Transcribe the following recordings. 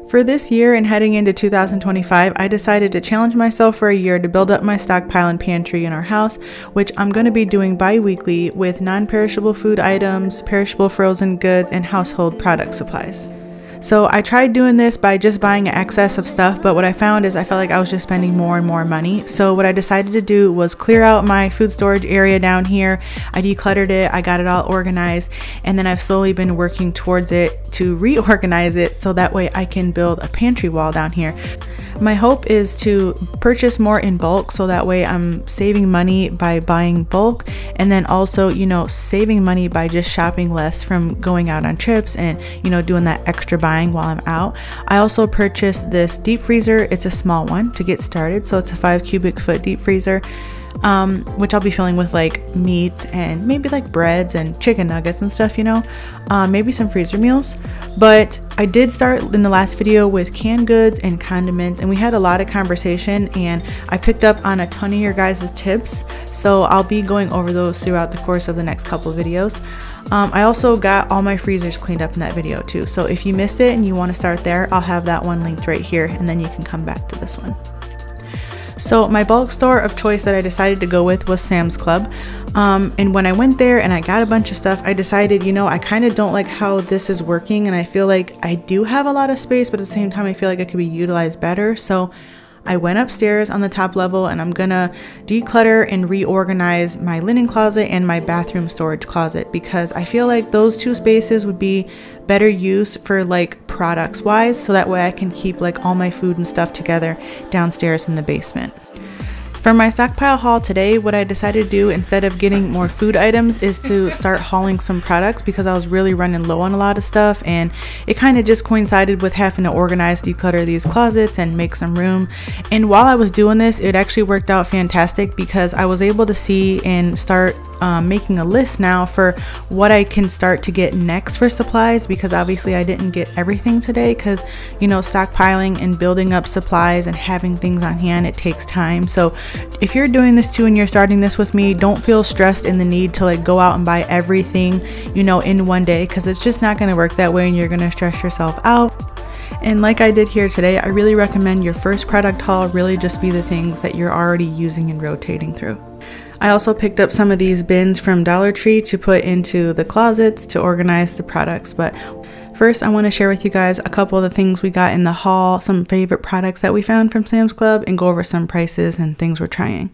For this year and heading into 2025, I decided to challenge myself for a year to build up my stockpile and pantry in our house, which I'm going to be doing bi-weekly with non-perishable food items, perishable frozen goods, and household product supplies. So I tried doing this by just buying an excess of stuff, but what I found is I felt like I was just spending more and more money. So what I decided to do was clear out my food storage area down here. I decluttered it, I got it all organized, and then I've slowly been working towards it to reorganize it so that way I can build a pantry wall down here. My hope is to purchase more in bulk so that way I'm saving money by buying bulk, and then also, you know, saving money by just shopping less from going out on trips and, you know, doing that extra buying while I'm out. I also purchased this deep freezer. It's a small one to get started, so it's a 5 cubic foot deep freezer, which I'll be filling with like meats and maybe like breads and chicken nuggets and stuff, you know, maybe some freezer meals. But I did start in the last video with canned goods and condiments, and we had a lot of conversation, and I picked up on a ton of your guys' tips, so I'll be going over those throughout the course of the next couple of videos. I also got all my freezers cleaned up in that video too, so if you missed it and you want to start there, I'll have that one linked right here, and then you can come back to this one. So my bulk store of choice that I decided to go with was Sam's Club. And when I went there and I got a bunch of stuff, I decided, you know, I kind of don't like how this is working, and I feel like I do have a lot of space, but at the same time I feel like it could be utilized better. So I went upstairs on the top level, and I'm gonna declutter and reorganize my linen closet and my bathroom storage closet, because I feel like those two spaces would be better used for like products wise, so that way I can keep like all my food and stuff together downstairs in the basement. For my stockpile haul today, what I decided to do instead of getting more food items is to start hauling some products, because I was really running low on a lot of stuff, and it kind of just coincided with having to organize, declutter these closets and make some room. And while I was doing this, it actually worked out fantastic, because I was able to see and start making a list now for what I can start to get next for supplies, because obviously I didn't get everything today, because, you know, stockpiling and building up supplies and having things on hand, it takes time. So if you're doing this too and you're starting this with me, don't feel stressed in the need to like go out and buy everything, you know, in one day, because it's just not going to work that way, and you're going to stress yourself out. And like I did here today, I really recommend your first product haul really just be the things that you're already using and rotating through. I also picked up some of these bins from Dollar Tree to put into the closets to organize the products. But first, I want to share with you guys a couple of the things we got in the haul, some favorite products that we found from Sam's Club, and go over some prices and things we're trying.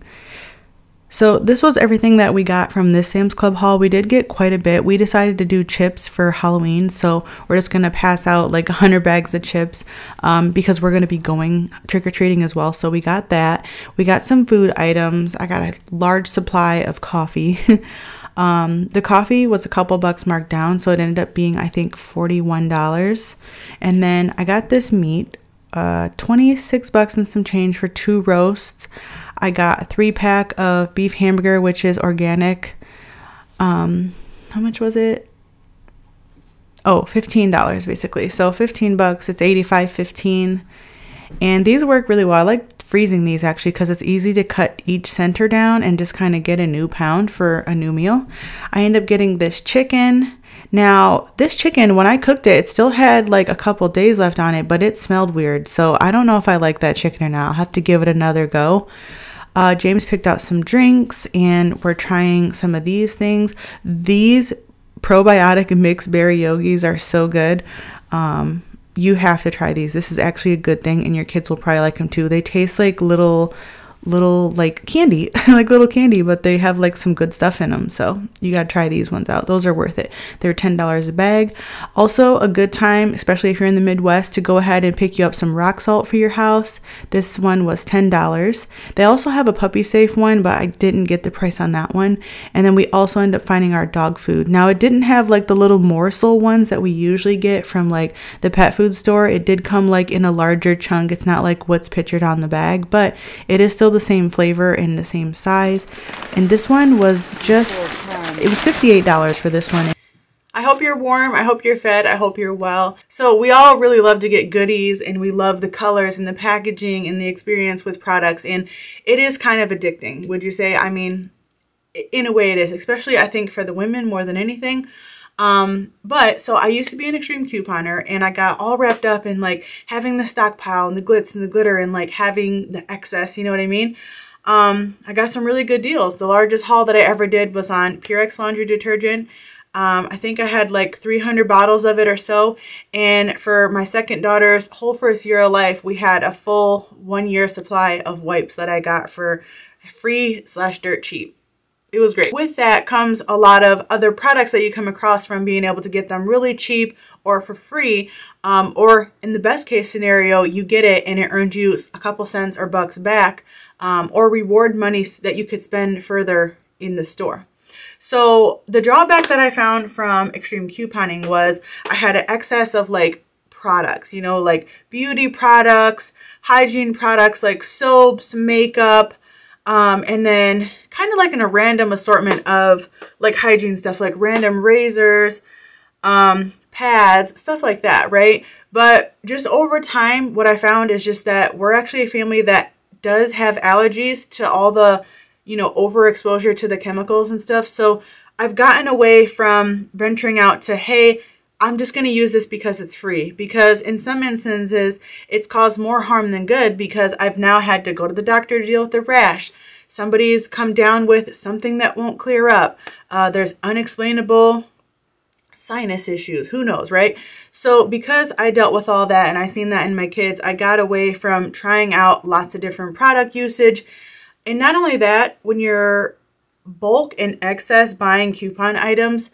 So this was everything that we got from this Sam's Club haul. We did get quite a bit. We decided to do chips for Halloween, so we're just going to pass out like 100 bags of chips because we're going to be going trick-or-treating as well. So we got that. We got some food items. I got a large supply of coffee. The coffee was a couple bucks marked down, so it ended up being, I think, $41. And then I got this meat, 26 bucks and some change for 2 roasts. I got a 3-pack of beef hamburger, which is organic. How much was it? Oh, $15 basically. So 15 bucks, it's 85.15. And these work really well. I like freezing these actually, because it's easy to cut each center down and just kind of get a new pound for a new meal. I ended up getting this chicken. Now, this chicken, when I cooked it, it still had like a couple days left on it, but it smelled weird. So I don't know if I like that chicken or not. I'll have to give it another go. James picked out some drinks, and we're trying some of these things. These probiotic mixed berry yogis are so good. You have to try these. This is actually a good thing, and your kids will probably like them too. They taste like little like candy, like little candy, but they have like some good stuff in them. So you got to try these ones out. Those are worth it. They're $10 a bag. Also a good time, especially if you're in the Midwest, to go ahead and pick you up some rock salt for your house. This one was $10. They also have a puppy safe one, but I didn't get the price on that one. And then we also end up finding our dog food. Now it didn't have like the little morsel ones that we usually get from like the pet food store. It did come like in a larger chunk. It's not like what's pictured on the bag, but it is still the same flavor and the same size. And this one was just, it was $58 for this one. I hope you're warm. I hope you're fed. I hope you're well. So we all really love to get goodies, and we love the colors and the packaging and the experience with products. And it is kind of addicting, would you say? I mean, in a way it is, especially I think for the women more than anything. But so I used to be an extreme couponer, and I got all wrapped up in like having the stockpile and the glitz and the glitter and like having the excess, you know what I mean? I got some really good deals. The largest haul that I ever did was on Purex laundry detergent. I think I had like 300 bottles of it or so. And for my second daughter's whole first year of life, we had a full 1 year supply of wipes that I got for free/dirt cheap. It was great. With that comes a lot of other products that you come across from being able to get them really cheap or for free. Or in the best case scenario, you get it and it earns you a couple cents or bucks back, or reward money that you could spend further in the store. So the drawback that I found from extreme couponing was I had an excess of like products, you know, like beauty products, hygiene products like soaps, makeup, and then kind of like in a random assortment of like hygiene stuff, like random razors, pads, stuff like that, right? But just over time, what I found is just that we're actually a family that does have allergies to all the, you know, overexposure to the chemicals and stuff. So I've gotten away from venturing out to, hey, I'm just going to use this because it's free. Because in some instances, it's caused more harm than good because I've now had to go to the doctor to deal with the rash. Somebody's come down with something that won't clear up. There's unexplainable sinus issues. Who knows, right? So because I dealt with all that and I seen that in my kids, I got away from trying out lots of different product usage. And not only that, when you're bulk and excess buying coupon items,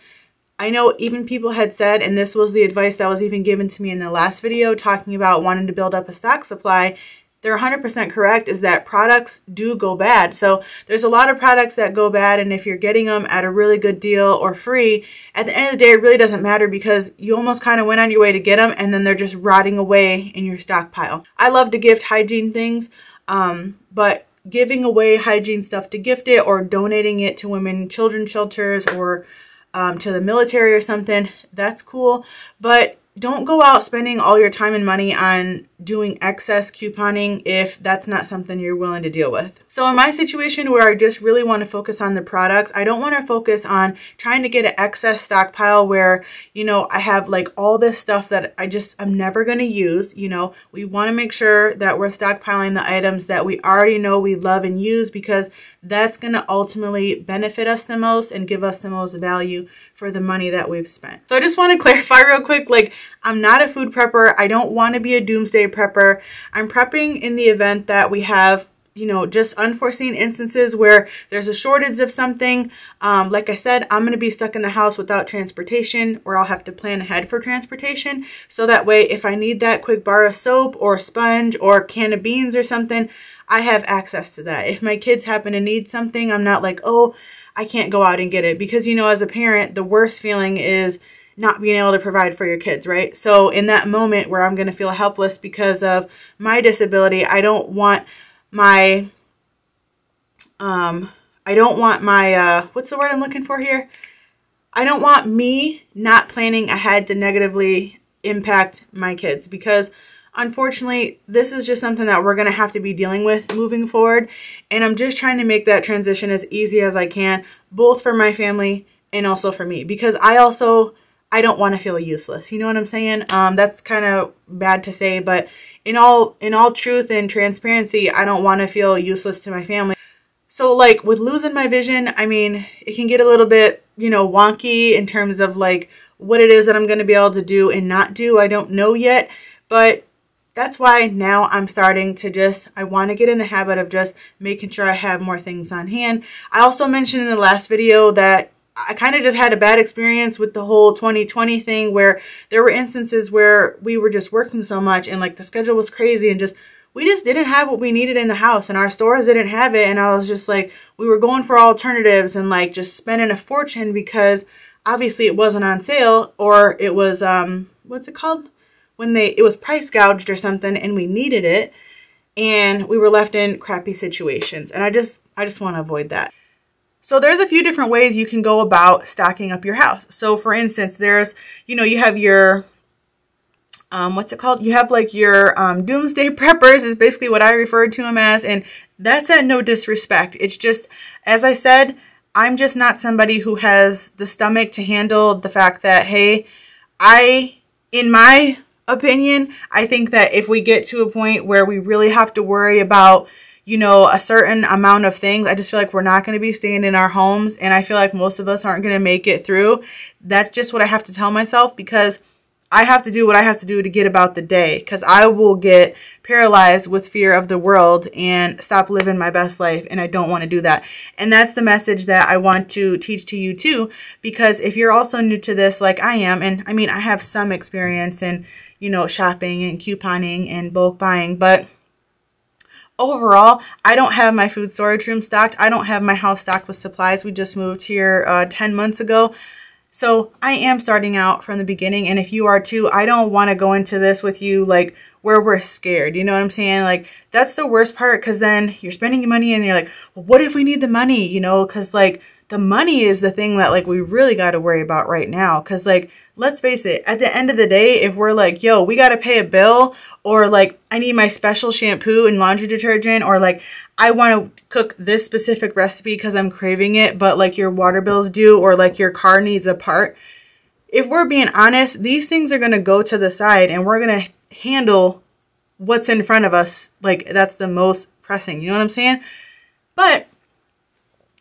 I know even people had said, and this was the advice that was even given to me in the last video talking about wanting to build up a stock supply, they're 100% correct, is that products do go bad. So there's a lot of products that go bad, and if you're getting them at a really good deal or free, at the end of the day, it really doesn't matter because you almost kind of went on your way to get them, and then they're just rotting away in your stockpile. I love to gift hygiene things, but giving away hygiene stuff to gift it or donating it to women children's shelters or to the military or something, that's cool. But don't go out spending all your time and money on doing excess couponing if that's not something you're willing to deal with. So in my situation where I just really want to focus on the products, I don't want to focus on trying to get an excess stockpile where, you know, I have like all this stuff that I'm never going to use. You know, we want to make sure that we're stockpiling the items that we already know we love and use because that's going to ultimately benefit us the most and give us the most value for the money that we've spent. So I just want to clarify real quick, like I'm not a food prepper. I don't want to be a doomsday prepper. I'm prepping in the event that we have, you know, just unforeseen instances where there's a shortage of something. Like I said, I'm going to be stuck in the house without transportation, or I'll have to plan ahead for transportation. So that way, if I need that quick bar of soap or sponge or can of beans or something, I have access to that. If my kids happen to need something, I'm not like, oh, I can't go out and get it. Because, you know, as a parent, the worst feeling is not being able to provide for your kids, right? So in that moment where I'm going to feel helpless because of my disability, I don't want my, what's the word I'm looking for here? I don't want me not planning ahead to negatively impact my kids because unfortunately, this is just something that we're going to have to be dealing with moving forward. And I'm just trying to make that transition as easy as I can, both for my family and also for me, because I don't want to feel useless. You know what I'm saying? That's kind of bad to say, but in all truth and transparency, I don't want to feel useless to my family. So like with losing my vision, I mean, it can get a little bit, you know, wonky in terms of like what it is that I'm going to be able to do and not do. I don't know yet, but that's why now I'm starting to I want to get in the habit of just making sure I have more things on hand. I also mentioned in the last video that I kind of just had a bad experience with the whole 2020 thing where there were instances where we were just working so much and like the schedule was crazy and we just didn't have what we needed in the house and our stores didn't have it. And I was just like, we were going for alternatives and like just spending a fortune because obviously it wasn't on sale or it was, what's it called? When it was price gouged or something and we needed it and we were left in crappy situations. And I just want to avoid that. So there's a few different ways you can go about stocking up your house. So for instance, there's, you know, you have your, what's it called? You have like your doomsday preppers is basically what I refer to them as. And that's at no disrespect. It's just, as I said, I'm just not somebody who has the stomach to handle the fact that, hey, in my opinion, I think that if we get to a point where we really have to worry about, you know, a certain amount of things, I just feel like we're not going to be staying in our homes. And I feel like most of us aren't going to make it through. That's just what I have to tell myself, because I have to do what I have to do to get about the day, because I will get paralyzed with fear of the world and stop living my best life. And I don't want to do that. And that's the message that I want to teach to you too, because if you're also new to this, like I am, and I mean, I have some experience in, you know, shopping and couponing and bulk buying, but overall, I don't have my food storage room stocked. I don't have my house stocked with supplies. We just moved here 10 months ago. So I am starting out from the beginning. And if you are too, I don't want to go into this with you like where we're scared. You know what I'm saying? Like, that's the worst part, because then you're spending your money and you're like, well, what if we need the money? You know, because like the money is the thing that like we really got to worry about right now. Because like, let's face it, at the end of the day, if we're like, yo, we got to pay a bill, or like I need my special shampoo and laundry detergent, or like I want to cook this specific recipe because I'm craving it, but like your water bill's due, or like your car needs a part. If we're being honest, these things are going to go to the side and we're going to handle what's in front of us. Like, that's the most pressing, you know what I'm saying? But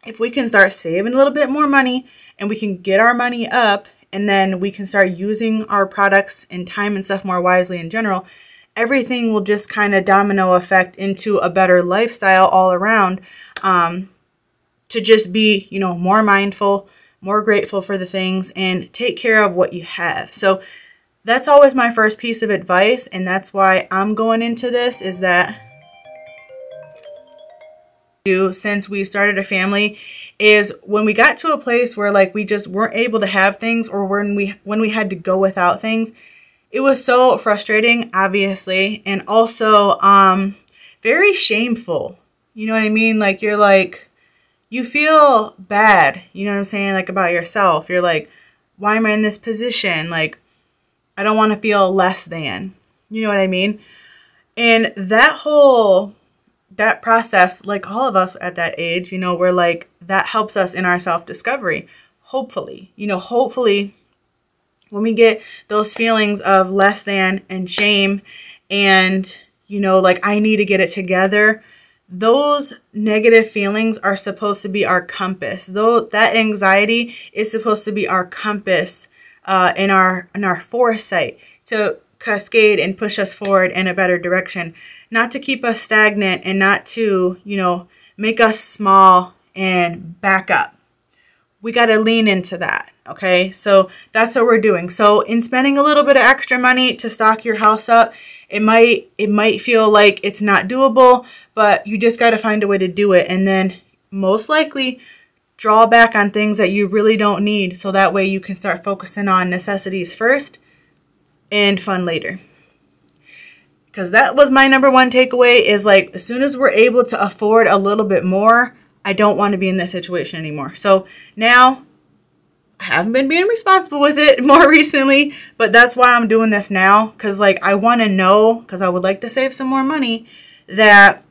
if we can start saving a little bit more money and we can get our money up, and then we can start using our products and time and stuff more wisely in general, everything will just kind of domino effect into a better lifestyle all around, to just be, you know, more mindful, more grateful for the things, and take care of what you have. So that's always my first piece of advice, and that's why I'm going into this, is that since we started a family, is when we got to a place where like we just weren't able to have things, or when we had to go without things, it was so frustrating, obviously, and also very shameful. You know what I mean? Like, you're like, you feel bad, you know what I'm saying, like about yourself. You're like, why am I in this position? Like, I don't want to feel less than, you know what I mean? And that process, like all of us at that age, you know, we're like, that helps us in our self-discovery. Hopefully, you know, hopefully when we get those feelings of less than and shame and, you know, like I need to get it together, those negative feelings are supposed to be our compass. Though that anxiety is supposed to be our compass, in our foresight to cascade and push us forward in a better direction, not to keep us stagnant and not to, you know, make us small and back up. We got to lean into that. Okay. So that's what we're doing. So in spending a little bit of extra money to stock your house up, it might feel like it's not doable, but you just got to find a way to do it. And then most likely draw back on things that you really don't need. So that way you can start focusing on necessities first and fun later. Because that was my number one takeaway, is like, as soon as we're able to afford a little bit more, I don't want to be in this situation anymore. So now I haven't been being responsible with it more recently, but that's why I'm doing this now. Because like, I want to know, because I would like to save some more money, that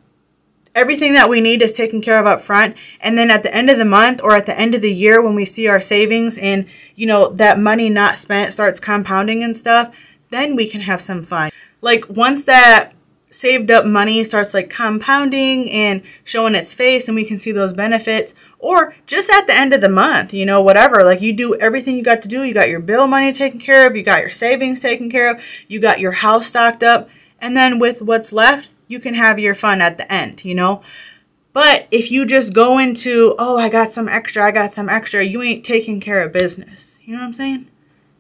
everything that we need is taken care of up front. And then at the end of the month or at the end of the year, when we see our savings and, you know, that money not spent starts compounding and stuff, then we can have some fun. Like, once that saved up money starts like compounding and showing its face and we can see those benefits, or just at the end of the month, you know, whatever, like you do everything you got to do. You got your bill money taken care of. You got your savings taken care of. You got your house stocked up. And then with what's left, you can have your fun at the end, you know. But if you just go into, oh, I got some extra, you ain't taking care of business. You know what I'm saying?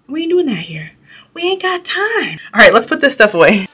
We ain't doing that here. We ain't got time. All right, let's put this stuff away.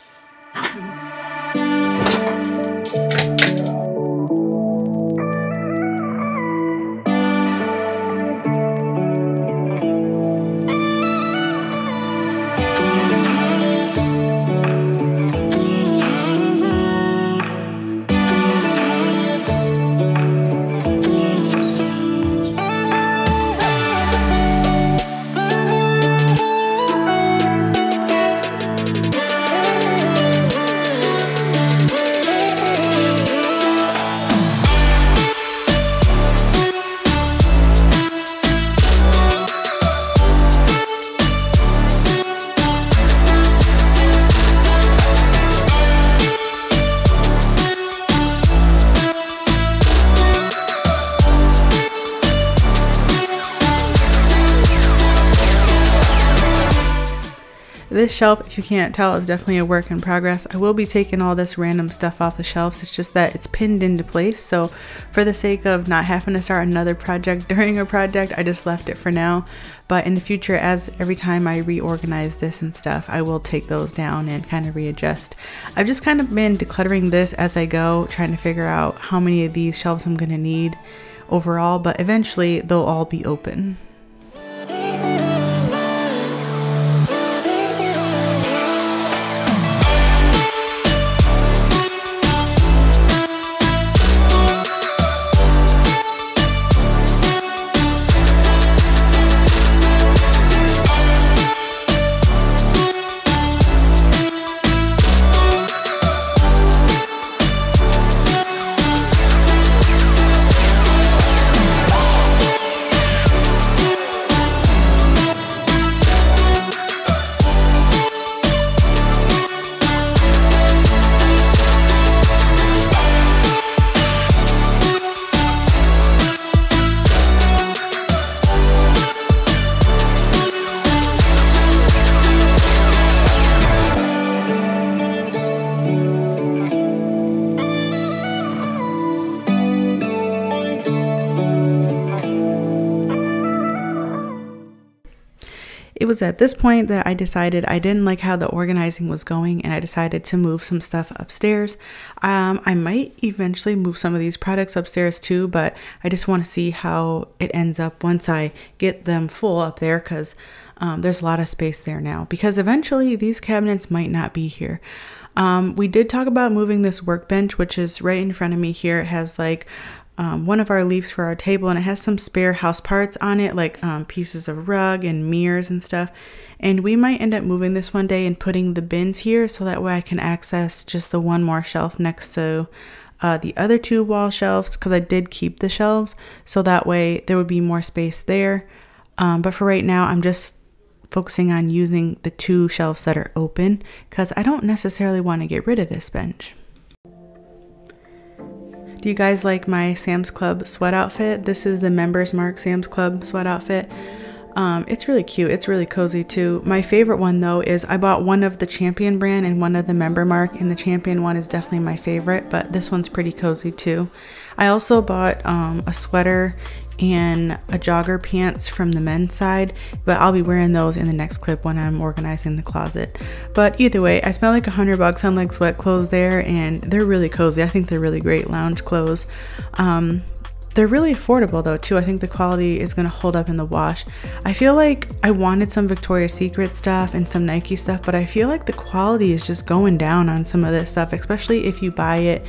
This shelf, if you can't tell, is definitely a work in progress. I will be taking all this random stuff off the shelves. It's just that it's pinned into place. So for the sake of not having to start another project during a project, I just left it for now. But in the future, as every time I reorganize this and stuff, I will take those down and kind of readjust. I've just kind of been decluttering this as I go, trying to figure out how many of these shelves I'm going to need overall, but eventually they'll all be open. It was at this point that I decided I didn't like how the organizing was going, and I decided to move some stuff upstairs. I might eventually move some of these products upstairs too, but I just want to see how it ends up once I get them full up there, because there's a lot of space there now, because eventually these cabinets might not be here. We did talk about moving this workbench, which is right in front of me here. It has like one of our leaves for our table, and it has some spare house parts on it, like pieces of rug and mirrors and stuff. And we might end up moving this one day and putting the bins here, so that way I can access just the one more shelf next to the other two wall shelves, because I did keep the shelves, so that way there would be more space there. But for right now, I'm just focusing on using the two shelves that are open, because I don't necessarily want to get rid of this bench. Do you guys like my Sam's Club sweat outfit? This is the Members Mark Sam's Club sweat outfit. It's really cute. It's really cozy too. My favorite one though is I bought one of the Champion brand and one of the Member Mark, and the Champion one is definitely my favorite, but this one's pretty cozy too. I also bought a sweater and a jogger pants from the men's side, but I'll be wearing those in the next clip when I'm organizing the closet. But either way, I spent like $100 on like sweat clothes there, and they're really cozy. I think they're really great lounge clothes. They're really affordable though too. I think the quality is going to hold up in the wash. I feel like I wanted some Victoria's Secret stuff and some Nike stuff, but I feel like the quality is just going down on some of this stuff, especially if you buy it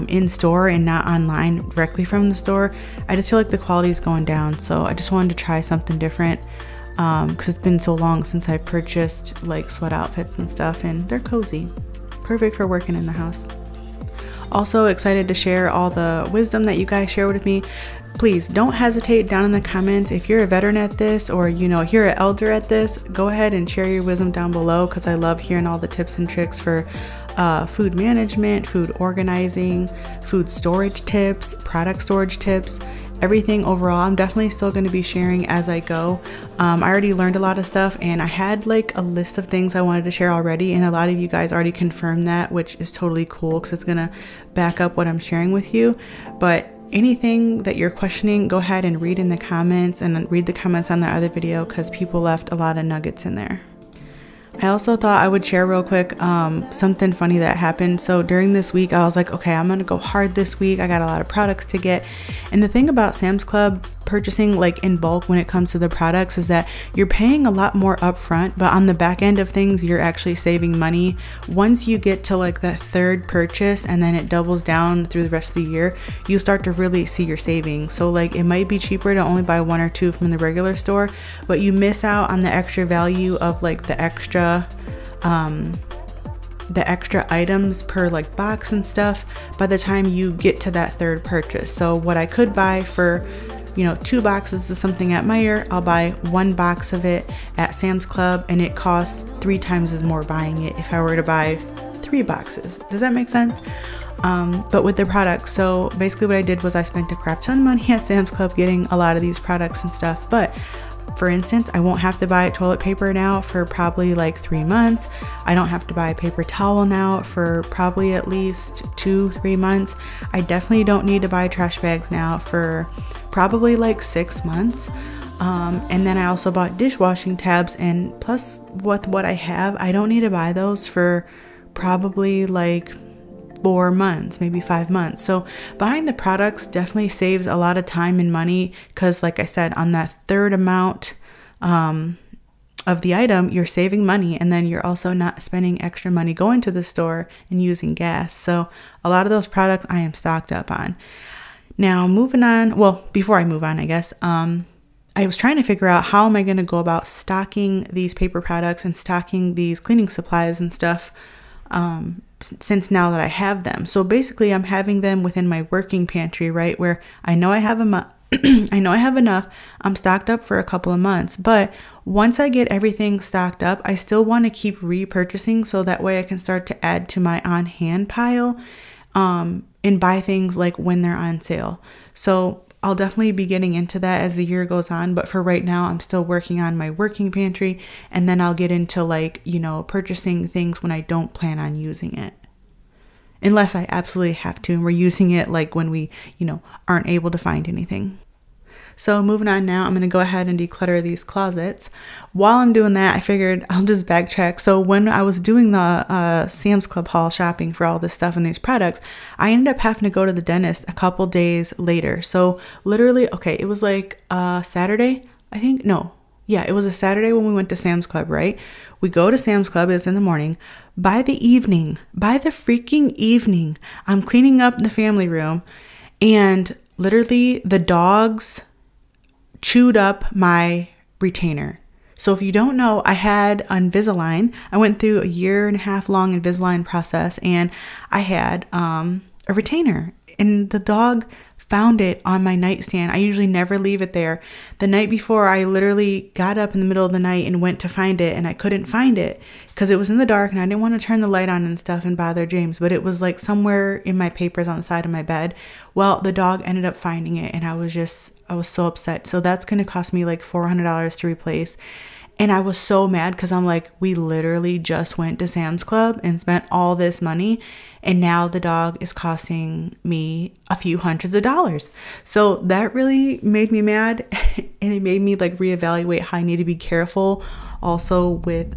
in store and not online directly from the store. I just feel like the quality is going down, so I just wanted to try something different, because it's been so long since I purchased like sweat outfits and stuff, and they're cozy, perfect for working in the house. Also excited to share all the wisdom that you guys share with me. Please don't hesitate down in the comments. If you're a veteran at this, or you know, you're an elder at this, go ahead and share your wisdom down below, because I love hearing all the tips and tricks for food management, food organizing, food storage tips, product storage tips, everything overall. I'm definitely still going to be sharing as I go. I already learned a lot of stuff, and I had like a list of things I wanted to share already, and a lot of you guys already confirmed that, which is totally cool because it's going to back up what I'm sharing with you. But anything that you're questioning, go ahead and read in the comments, and read the comments on the other video, because people left a lot of nuggets in there. I also thought I would share real quick something funny that happened. So during this week, I was like, okay, I'm gonna go hard this week. I got a lot of products to get. And the thing about Sam's Club purchasing like in bulk when it comes to the products is that you're paying a lot more upfront, but on the back end of things, you're actually saving money. Once you get to like that third purchase, and then it doubles down through the rest of the year, you start to really see your savings. So like it might be cheaper to only buy one or two from the regular store, but you miss out on the extra value of like the extra items per like box and stuff by the time you get to that third purchase. So what I could buy for, you know, 2 boxes of something at Meijer, I'll buy 1 box of it at Sam's Club, and it costs 3 times as more buying it if I were to buy 3 boxes. Does that make sense? But with the products, so basically what I did was I spent a crap ton of money at Sam's Club getting a lot of these products and stuff, but For instance, I won't have to buy toilet paper now for probably like 3 months. I don't have to buy a paper towel now for probably at least 2-3 months. I definitely don't need to buy trash bags now for probably like 6 months. And then I also bought dishwashing tabs, and plus with what I have, I don't need to buy those for probably like 4 months, maybe 5 months. So buying the products definitely saves a lot of time and money, because like I said, on that third amount of the item, you're saving money, and then you're also not spending extra money going to the store and using gas. So a lot of those products I am stocked up on. Now moving on, well, before I move on, I guess, I was trying to figure out how am I going to go about stocking these paper products and stocking these cleaning supplies and stuff, since now that I have them. So basically I'm having them within my working pantry, right, where I know I have I know I have enough. I'm stocked up for a couple of months, but once I get everything stocked up, I still want to keep repurchasing, so that way I can start to add to my on hand pile, and buy things like when they're on sale. So I'll definitely be getting into that as the year goes on, but for right now, I'm still working on my working pantry, and then I'll get into like, you know, purchasing things when I don't plan on using it. Unless I absolutely have to, and we're using it like when we, you know, aren't able to find anything. So moving on now, I'm going to go ahead and declutter these closets. While I'm doing that, I figured I'll just backtrack. So when I was doing the Sam's Club haul shopping for all this stuff and these products, I ended up having to go to the dentist a couple days later. So literally, okay, it was like Saturday, I think. No, yeah, it was a Saturday when we went to Sam's Club, right? We go to Sam's Club, it's in the morning. By the freaking evening, I'm cleaning up the family room, and literally the dogs chewed up my retainer. So if you don't know, I had Invisalign. I went through a 1.5 year long Invisalign process, and I had a retainer, and the dog found it on my nightstand. I usually never leave it there. The night before, I literally got up in the middle of the night and went to find it, and I couldn't find it because it was in the dark, and I didn't want to turn the light on and stuff and bother James, but it was like somewhere in my papers on the side of my bed. Well, the dog ended up finding it, and I was so upset. So that's going to cost me like $400 to replace. And I was so mad because I'm like, we literally just went to Sam's Club and spent all this money, and now the dog is costing me a few hundreds of dollars. So that really made me mad, and it made me like reevaluate how I need to be careful also with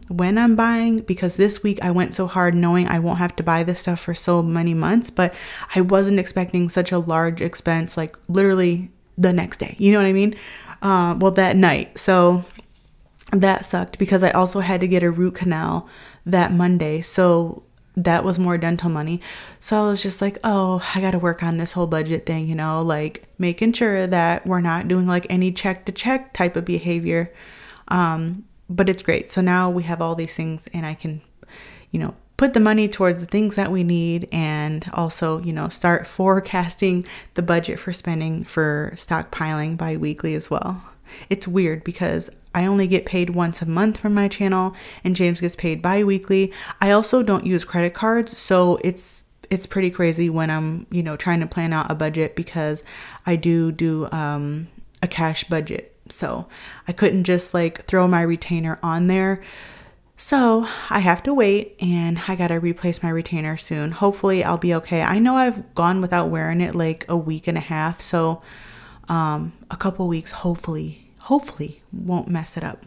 when I'm buying, because this week I went so hard knowing I won't have to buy this stuff for so many months, but I wasn't expecting such a large expense, like literally the next day, you know what I mean? Well, that night. So that sucked, because I also had to get a root canal that Monday. So that was more dental money. So I was just like, oh, I got to work on this whole budget thing, you know, like making sure that we're not doing like any check to check type of behavior. But it's great. So now we have all these things, and I can, you know, put the money towards the things that we need, and also, you know, start forecasting the budget for spending for stockpiling bi-weekly as well. It's weird because I only get paid once a month from my channel, and James gets paid bi-weekly. I also don't use credit cards, so it's pretty crazy when I'm, you know, trying to plan out a budget, because I do a cash budget. So I couldn't just like throw my retainer on there. So I have to wait, and I gotta replace my retainer soon. Hopefully I'll be okay. I know I've gone without wearing it like a week and a half, so a couple weeks hopefully won't mess it up.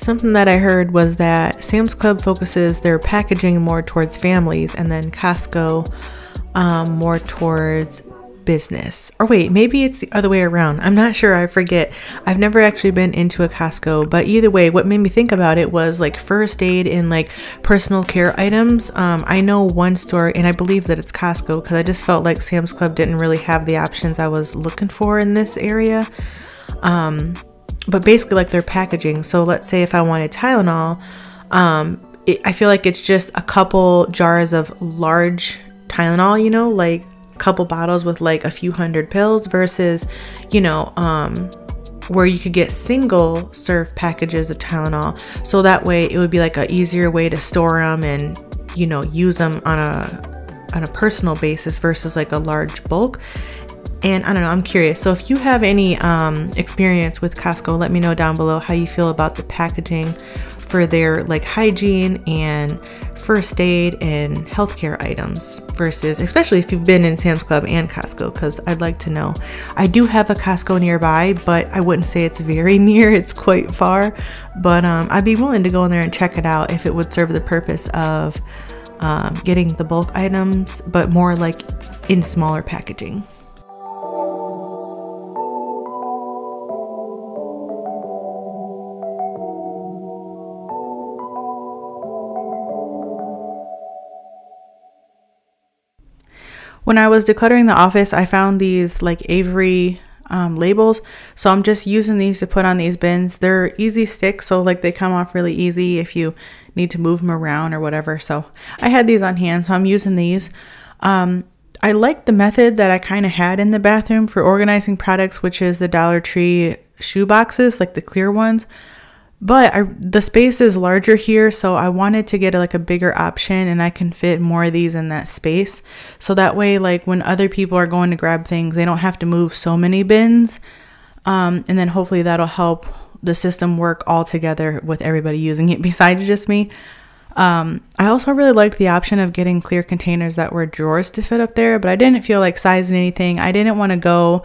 Something that I heard was that Sam's Club focuses their packaging more towards families, and then Costco more towards business. Or wait, maybe it's the other way around. I'm not sure. I forget. I've never actually been into a Costco, but either way, what made me think about it was like first aid and like personal care items. I know one store, and I believe that it's Costco, because I just felt like Sam's Club didn't really have the options I was looking for in this area. But basically like their packaging. So let's say if I wanted Tylenol, I feel like it's just a couple jars of large Tylenol, you know, like couple bottles with like a few hundred pills, versus, you know, where you could get single serve packages of Tylenol. So that way it would be like a easier way to store them and, you know, use them on a personal basis versus like a large bulk. And I don't know, I'm curious. So if you have any experience with Costco, let me know down below how you feel about the packaging for their like hygiene and first aid and healthcare items, versus, especially if you've been in Sam's Club and Costco, because I'd like to know. I do have a Costco nearby, but I wouldn't say it's very near, it's quite far. But I'd be willing to go in there and check it out if it would serve the purpose of getting the bulk items, but more like in smaller packaging. When I was decluttering the office, I found these like Avery labels. So I'm just using these to put on these bins. They're easy stick, so like they come off really easy if you need to move them around or whatever. So I had these on hand, so I'm using these. I like the method that I kind of had in the bathroom for organizing products, which is the Dollar Tree shoe boxes, like the clear ones. But the space is larger here, so I wanted to get like a bigger option, and I can fit more of these in that space. So that way, like when other people are going to grab things, they don't have to move so many bins. And then hopefully that'll help the system work all together with everybody using it besides just me. I also really liked the option of getting clear containers that were drawers to fit up there, but I didn't feel like sizing anything. I didn't want to go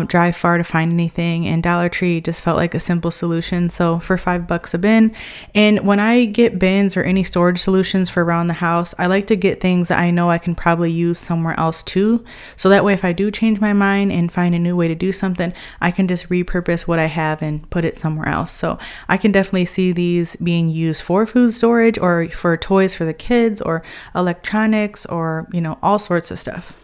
drive far to find anything, and Dollar Tree just felt like a simple solution. So for $5 a bin. And when I get bins or any storage solutions for around the house, I like to get things that I know I can probably use somewhere else too. So that way, if I do change my mind and find a new way to do something, I can just repurpose what I have and put it somewhere else. So I can definitely see these being used for food storage, or for toys for the kids, or electronics, or, you know, all sorts of stuff.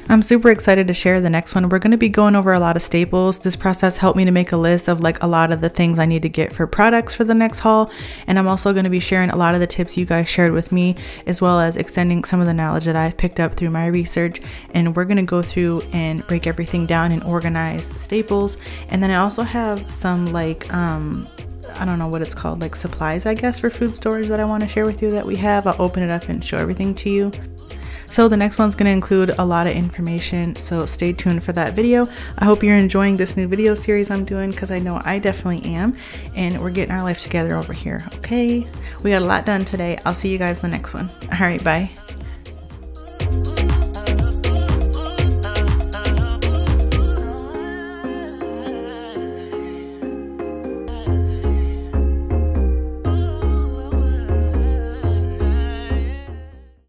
I'm super excited to share the next one. We're going to be going over a lot of staples. This process helped me to make a list of like a lot of the things I need to get for products for the next haul. And I'm also going to be sharing a lot of the tips you guys shared with me, as well as extending some of the knowledge that I've picked up through my research. And we're going to go through and break everything down and organize the staples. And then I also have some like, I don't know what it's called, like supplies, I guess, for food storage that I want to share with you that we have. I'll open it up and show everything to you. So the next one's going to include a lot of information, so stay tuned for that video. I hope you're enjoying this new video series I'm doing, because I know I definitely am, and we're getting our life together over here, okay? We got a lot done today. I'll see you guys in the next one. All right, bye.